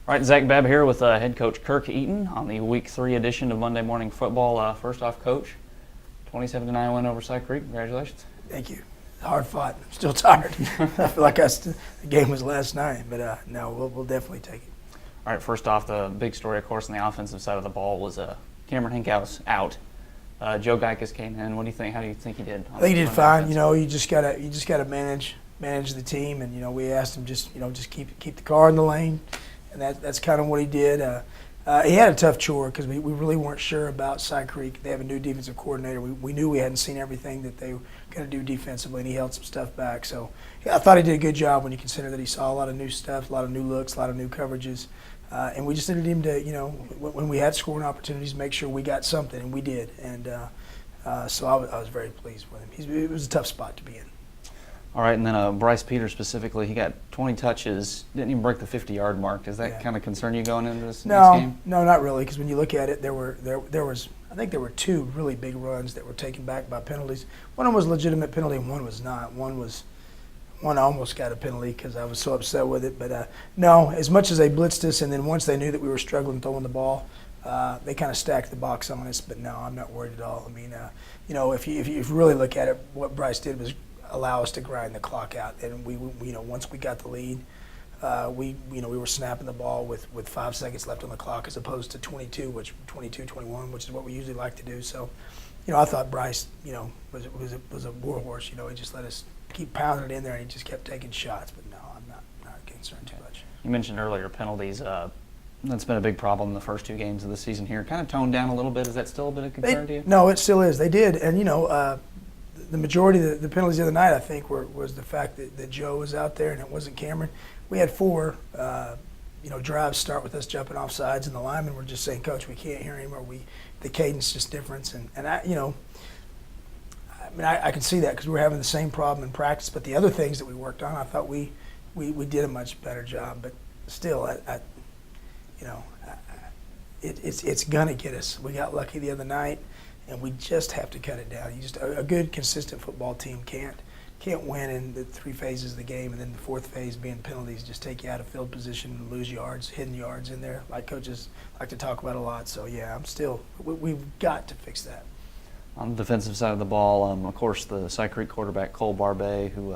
All right, Zac Babb here with head coach Kirk Eaton on the Week 3 edition of Monday Morning Football. First off, Coach, 27-9 win over Cy Creek. Congratulations. Thank you. Hard fought. I'm still tired. I feel like the game was last night, but no, we'll definitely take it. All right, first off, the big story, of course, on the offensive side of the ball was Cameron Hinkhouse out. Joe Geikus came in. What do you think? How do you think he did? I think he did fine. You know, you just gotta manage the team, and you know, we asked him just keep the car in the lane, and that's kind of what he did. He had a tough chore because we really weren't sure about Cy Creek. They have a new defensive coordinator. We knew we hadn't seen everything that they were going to do defensively, and he held some stuff back. So yeah, I thought he did a good job when you consider that he saw a lot of new stuff, a lot of new looks, a lot of new coverages. And we just needed him to, you know, when we had scoring opportunities, make sure we got something, and we did. And so I was very pleased with him. It was a tough spot to be in. All right, and then Bryce Peters specifically, he got 20 touches, didn't even break the 50-yard mark. Does that kind of concern you going into this next game? No, not really, because when you look at it, there was I think there were two really big runs that were taken back by penalties. One of them was a legitimate penalty, and one was not. One almost got a penalty because I was so upset with it. But no, as much as they blitzed us, and then once they knew that we were struggling throwing the ball, they kind of stacked the box on us. But no, I'm not worried at all. I mean, you know, if you really look at it, what Bryce did was allow us to grind the clock out. And we you know, once we got the lead, we were snapping the ball with 5 seconds left on the clock as opposed to 22, 21, which is what we usually like to do. So, you know, I thought Bryce, you know, was a warhorse. You know, he just let us keep pounding it in there, and he just kept taking shots. But no, I'm not concerned too much. You mentioned earlier penalties. That's been a big problem in the first 2 games of the season here. Kind of toned down a little bit. Is that still a bit of concern to you? No, it still is. They did, and you know, the majority of the penalties the other night, I think, was the fact that Joe was out there and it wasn't Cameron. We had 4, you know, drives start with us jumping off sides, and the linemen were just saying, "Coach, we can't hear him," or the cadence just difference. And I, you know, I mean, I can see that because we were having the same problem in practice. But the other things that we worked on, I thought we did a much better job. But still, you know, it's gonna get us. We got lucky the other night, and we just have to cut it down. A good, consistent football team can't win in the 3 phases of the game, and then the 4th phase being penalties just take you out of field position and lose yards, hidden yards in there, like coaches like to talk about a lot. So yeah, we've got to fix that. On the defensive side of the ball, of course, the Cy Creek quarterback Cole Barbet, who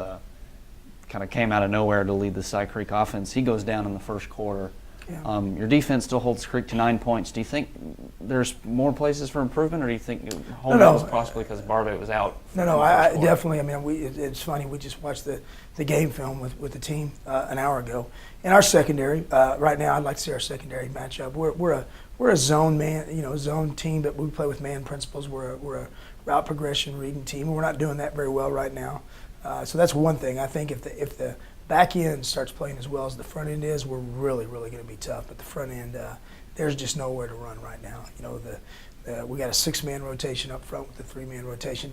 kind of came out of nowhere to lead the Cy Creek offense, he goes down in the first quarter. Yeah. Your defense still holds Creek to 9 points. Do you think there's more places for improvement, or do you think home was possibly because Barbet was out? No, I definitely. I mean, it's funny. We just watched the game film with the team an hour ago, and our secondary right now. I'd like to see our secondary match up. We're a zone zone team, but we play with man principles. We're a route progression reading team, and we're not doing that very well right now. So that's one thing. I think if the back end starts playing as well as the front end is, we're really going to be tough. But the front end, there's just nowhere to run right now. You know, we got a 6-man rotation up front with a 3-man rotation.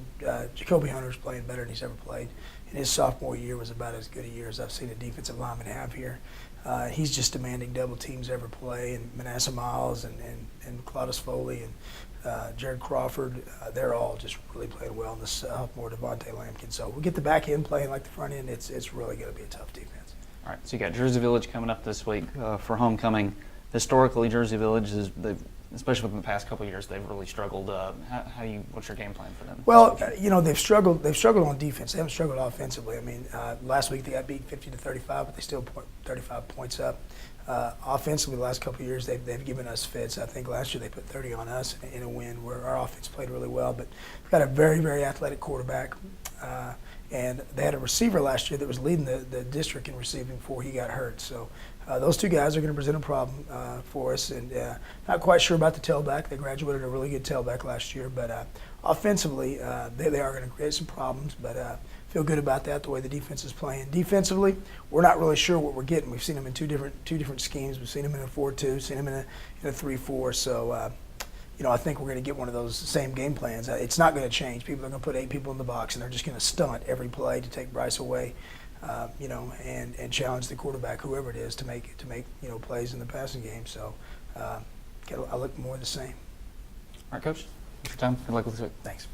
Jacoby Hunter's playing better than he's ever played. And his sophomore year was about as good a year as I've seen a defensive lineman have here. He's just demanding double teams ever play. And Manasseh Miles and Claudius Foley and Jared Crawford, they're all just really playing well. And the sophomore Devontae Lampkin. So we get the back end playing like the front end. It's really going to be a tough defense. All right, so you got Jersey Village coming up this week for homecoming. Historically, Jersey Village especially within the past couple of years, they've really struggled. What's your game plan for them? Well, you know, they've struggled on defense. They haven't struggled offensively. I mean, last week they got beat 50-35, but they still put 35 points up. Offensively, the last couple of years they've given us fits. I think last year they put 30 on us in a win where our offense played really well. But we've got a very, very athletic quarterback. And they had a receiver last year that was leading the district in receiving before he got hurt. So those 2 guys are going to present a problem for us. And not quite sure about the tailback. They graduated a really good tailback last year. But offensively, they are going to create some problems. But feel good about that, the way the defense is playing. Defensively, we're not really sure what we're getting. We've seen them in two different schemes. We've seen them in a 4-2, seen them in a 3-4. So, you know, I think we're going to get one of those same game plans. It's not going to change. People are going to put 8 people in the box, and they're just going to stunt every play to take Bryce away, you know, and challenge the quarterback, whoever it is, to make you know, plays in the passing game. So I look more of the same. All right, Coach. Thanks for your time. Good luck with this week. Thanks.